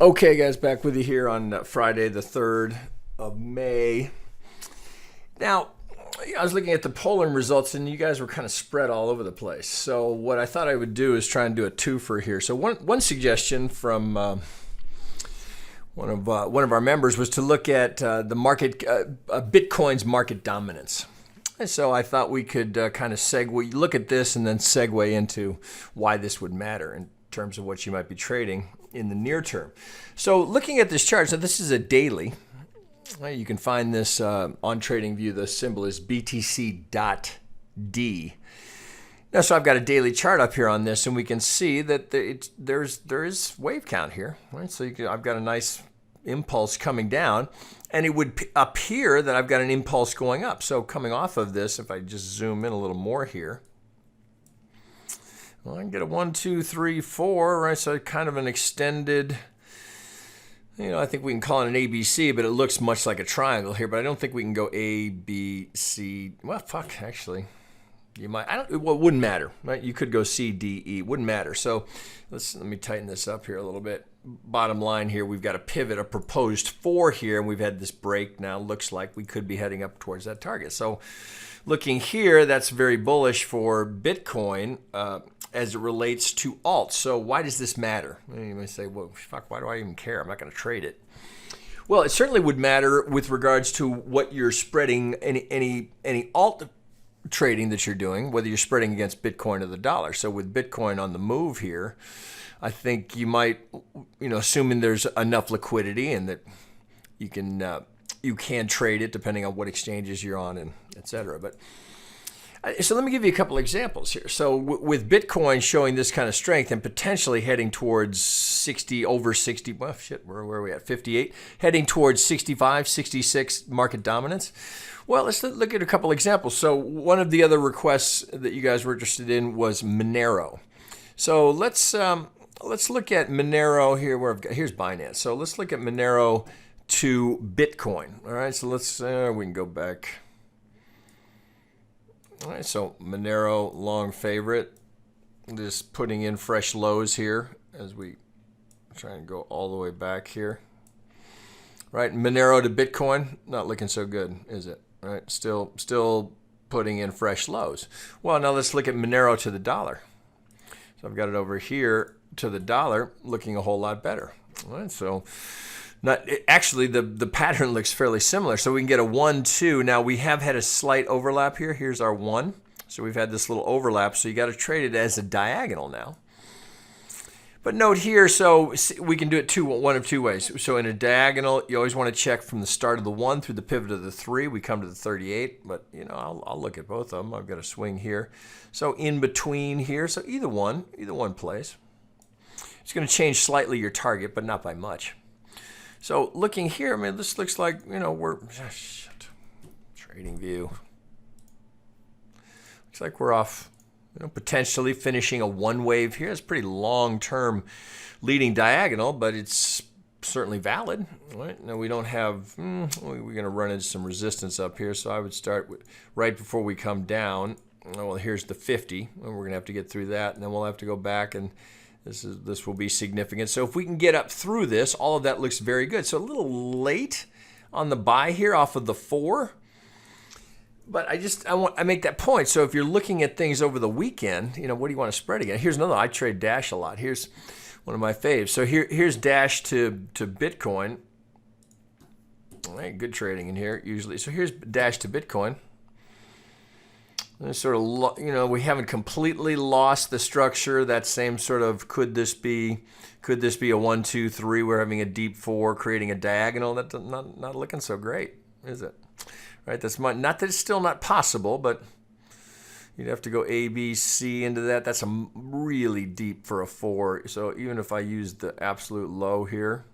Okay, guys, back with you here on Friday, the 3rd of May. Now, I was looking at the polling results, and you guys were kind of spread all over the place. So what I thought I would do is try and do a twofer here. So one suggestion from one of our members was to look at the market, Bitcoin's market dominance. And so I thought we could kind of segue, look at this and then segue into why this would matter in terms of what you might be trading in the near term. So looking at this chart, so this is a daily. You can find this on TradingView. The symbol is BTC.D. Now, so I've got a daily chart up here on this, and we can see that there is wave count here. Right? So I've got a nice impulse coming down, and it would appear that I've got an impulse going up. So coming off of this, if I just zoom in a little more here, well, I can get a 1, 2, 3, 4, right? So kind of an extended, I think we can call it an ABC, but it looks much like a triangle here, but I don't think we can go A, B, C. Well, fuck, actually. You might, it wouldn't matter, right? You could go C, D, E, wouldn't matter. So let me tighten this up here a little bit. Bottom line here, we've got a pivot, a proposed 4 here, and we've had this break now. Looks like we could be heading up towards that target. So looking here, that's very bullish for Bitcoin as it relates to alts. So why does this matter? You may say, well, fuck, why do I even care? I'm not going to trade it. Well, it certainly would matter with regards to what you're spreading, any alt trading that you're doing, whether you're spreading against Bitcoin or the dollar. So with Bitcoin on the move here, I think you might, assuming there's enough liquidity and that you can trade it depending on what exchanges you're on and et cetera. But so let me give you a couple examples here. So with Bitcoin showing this kind of strength and potentially heading towards 60, over 60, well, shit, where are we at? 58, heading towards 65, 66 market dominance. Well, let's look at a couple examples. So one of the other requests that you guys were interested in was Monero. So let's look at Monero here. Here's Binance. So let's look at Monero to Bitcoin. All right, so we can go back. All right, so Monero, long favorite. Just putting in fresh lows here as we try and go all the way back here. Right, Monero to Bitcoin, not looking so good, is it? Right, still putting in fresh lows. Well, now let's look at Monero to the dollar. So I've got it over here to the dollar, looking a whole lot better. All right, so actually the pattern looks fairly similar. So we can get a 1, 2. Now we have had a slight overlap here. Here's our 1. So we've had this little overlap. So you got to trade it as a diagonal now. But note here, so we can do it one of two ways. So in a diagonal, you always want to check from the start of the 1 through the pivot of the 3. We come to the 38, but I'll look at both of them. I've got a swing here. So in between here, so either one plays. It's going to change slightly your target, but not by much. So looking here, I mean, this looks like, we're, TradingView. Looks like we're off, potentially finishing a 1 wave here. It's pretty long-term leading diagonal, but it's certainly valid. Right? Now we don't have, we're going to run into some resistance up here. So I would start with right before we come down. Well, here's the 50, and we're going to have to get through that, and then we'll have to go back and this will be significant. So if we can get up through this, all of that looks very good. So a little late on the buy here off of the 4. But I make that point. So if you're looking at things over the weekend, what do you want to spread again? Here's another. I trade Dash a lot. Here's one of my faves. So here's Dash to Bitcoin. All right, good trading in here usually. So here's Dash to Bitcoin. And sort of, we haven't completely lost the structure. That same sort of, could this be a 1, 2, 3? We're having a deep 4, creating a diagonal. That's not looking so great, is it? Right. That's not that it's still not possible, but you'd have to go A, B, C into that. That's a really deep for a 4. So even if I use the absolute low here,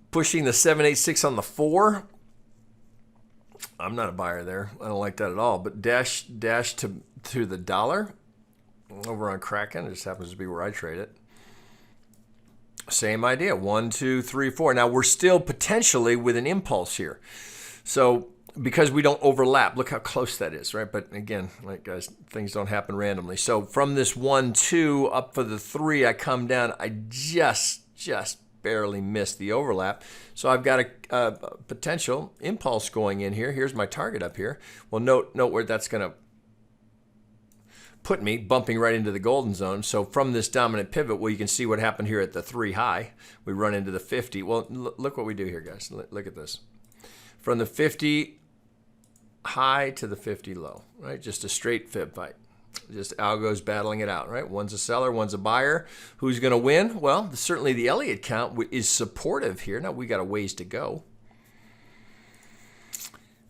pushing the 786 on the 4. I'm not a buyer there. I don't like that at all. But dash to the dollar over on Kraken. It just happens to be where I trade it. Same idea. 1, 2, 3, 4. Now we're still potentially with an impulse here. So because we don't overlap. Look how close that is, right? But again, like guys, things don't happen randomly. So from this 1, 2 up for the 3, I come down. I just barely missed the overlap. So I've got a potential impulse going in here. Here's my target up here. Well, note where that's going to put me, bumping right into the golden zone. So from this dominant pivot, well, you can see what happened here at the 3 high. We run into the 50. Well, look what we do here, guys. Look at this. From the 50 high to the 50 low, right? Just a straight fib fight. Just algos battling it out, right? One's a seller, one's a buyer. Who's going to win? Well, certainly the Elliott count is supportive here. Now, we got a ways to go.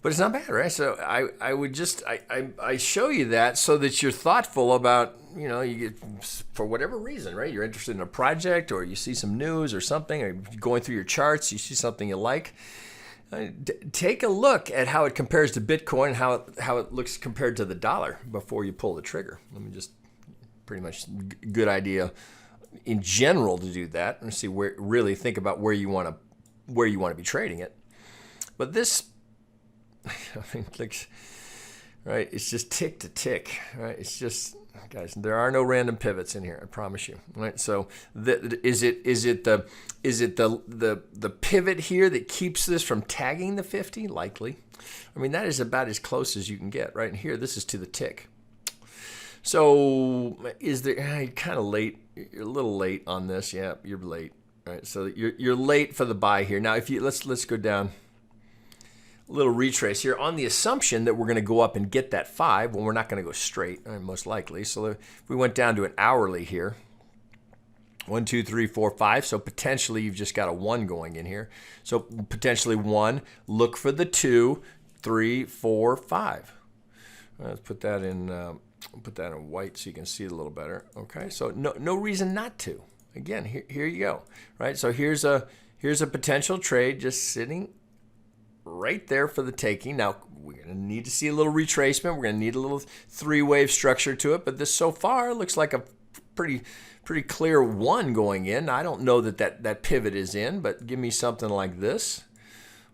But it's not bad, right? So I would just, I show you that so that you're thoughtful about, you know, you get, for whatever reason, right? You're interested in a project, or you see some news or something, or going through your charts, you see something you like. Take a look at how it compares to Bitcoin, how it looks compared to the dollar before you pull the trigger. Let me just, pretty much good idea in general to do that and see where, really think about where you want to be trading it. But this, I mean, like, right? It's just tick to tick, right? It's just, guys, there are no random pivots in here. I promise you, right? So, is it the pivot here that keeps this from tagging the 50? Likely. I mean, that is about as close as you can get, right? And here, this is to the tick. So, is there? You're kind of late. You're a little late on this. Yeah, you're late, right? So you're late for the buy here. Now, if you let's go down. Little retrace here on the assumption that we're going to go up and get that 5 when we're not going to go straight, most likely. So if we went down to an hourly here, 1, 2, 3, 4, 5. So potentially you've just got a 1 going in here. So potentially 1. Look for the 2, 3, 4, 5. Let's put that in white so you can see it a little better. Okay. So no reason not to. Again, here you go. Right. So here's a potential trade just sitting right there for the taking. Now, we're going to need to see a little retracement. We're going to need a little 3-wave structure to it. But this so far looks like a pretty clear 1 going in. I don't know that pivot is in, but give me something like this.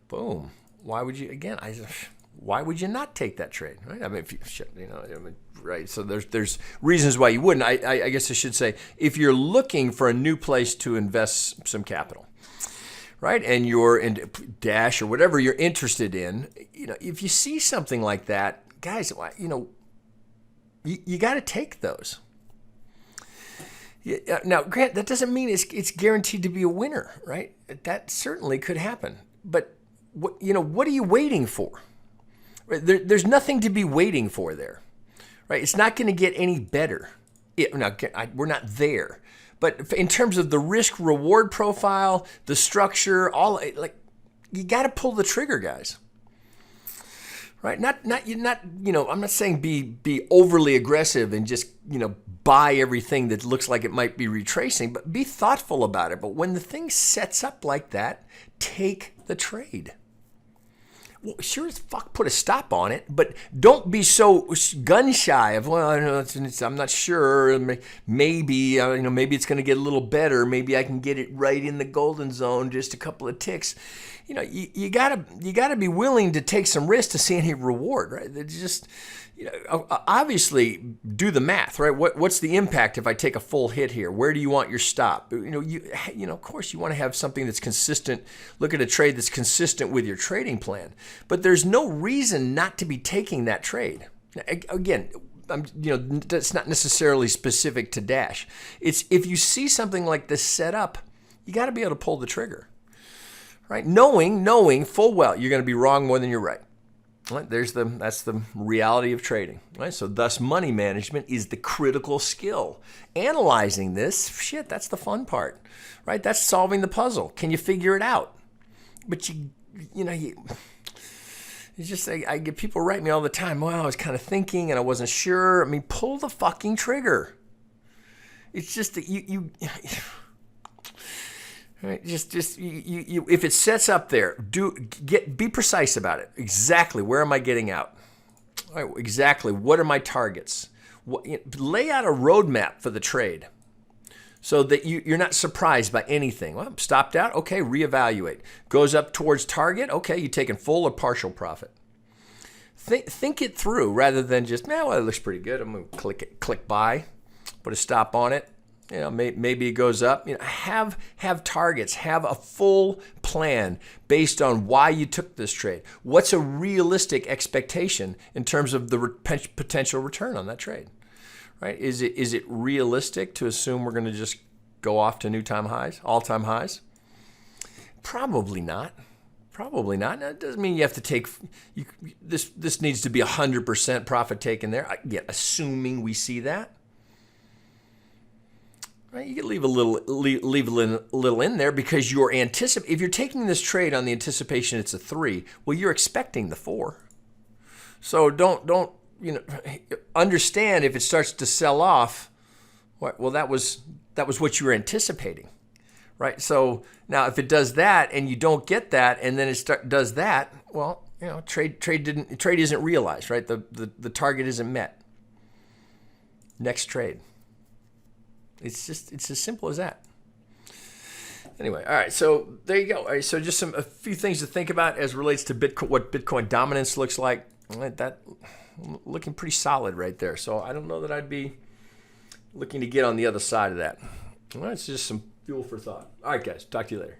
Boom. Why would you, again, why would you not take that trade? Right? I mean, right. So there's reasons why you wouldn't. I guess I should say, if you're looking for a new place to invest some capital, right, and you're in Dash or whatever you're interested in, you know, if you see something like that, guys, you know, you got to take those. Now, Grant, that doesn't mean it's guaranteed to be a winner, right? That certainly could happen. But what are you waiting for? Right? There's nothing to be waiting for there, right? It's not going to get any better. We're not there. But in terms of the risk reward profile, the structure, you got to pull the trigger, guys. Right? Not I'm not saying be overly aggressive and just, buy everything that looks like it might be retracing, but be thoughtful about it. But when the thing sets up like that, take the trade. Well, sure as fuck put a stop on it, but don't be so gun shy of, well, I'm not sure, maybe it's going to get a little better, maybe I can get it right in the golden zone, just a couple of ticks. You gotta be willing to take some risk to see any reward, right? It's just, obviously do the math, right? What's the impact if I take a full hit here? Where do you want your stop? Of course you want to have something that's consistent. Look at a trade that's consistent with your trading plan. But there's no reason not to be taking that trade. Again, that's not necessarily specific to Dash. It's if you see something like this set up, you got to be able to pull the trigger, right? Knowing full well you're going to be wrong more than you're right. Right? That's the reality of trading, right? So thus money management is the critical skill. Analyzing this, that's the fun part, right? That's solving the puzzle. Can you figure it out? But it's just, I get people write me all the time, well, I was kind of thinking and I wasn't sure. I mean, pull the fucking trigger. It's just that you right? Just if it sets up there, be precise about it. Exactly, where am I getting out? Right, exactly, what are my targets? Lay out a roadmap for the trade so that you're not surprised by anything. Well, stopped out, okay, reevaluate. Goes up towards target, okay, you taking full or partial profit. think it through rather than just, well, it looks pretty good. I'm going to click buy, put a stop on it. You know, maybe it goes up. You know, have targets, have a full plan based on why you took this trade. What's a realistic expectation in terms of the potential return on that trade? Right? Is it realistic to assume we're going to just go off to all-time highs? Probably not. Probably not. Now, it doesn't mean you have to take this needs to be 100% profit taken there. Yet, assuming we see that. Right, you can leave a little in there because if you're taking this trade on the anticipation it's a 3, well, you're expecting the 4. So don't understand if it starts to sell off. Well, that was what you were anticipating, right? So now if it does that and you don't get that, and then it does that, well, trade isn't realized, right? The target isn't met. Next trade. It's as simple as that. Anyway, all right, so there you go. All right, so just a few things to think about as relates to Bitcoin, what Bitcoin dominance looks like. That looking pretty solid right there. So I don't know that I'd be looking to get on the other side of that. All right, it's just some fuel for thought. All right, guys, talk to you later.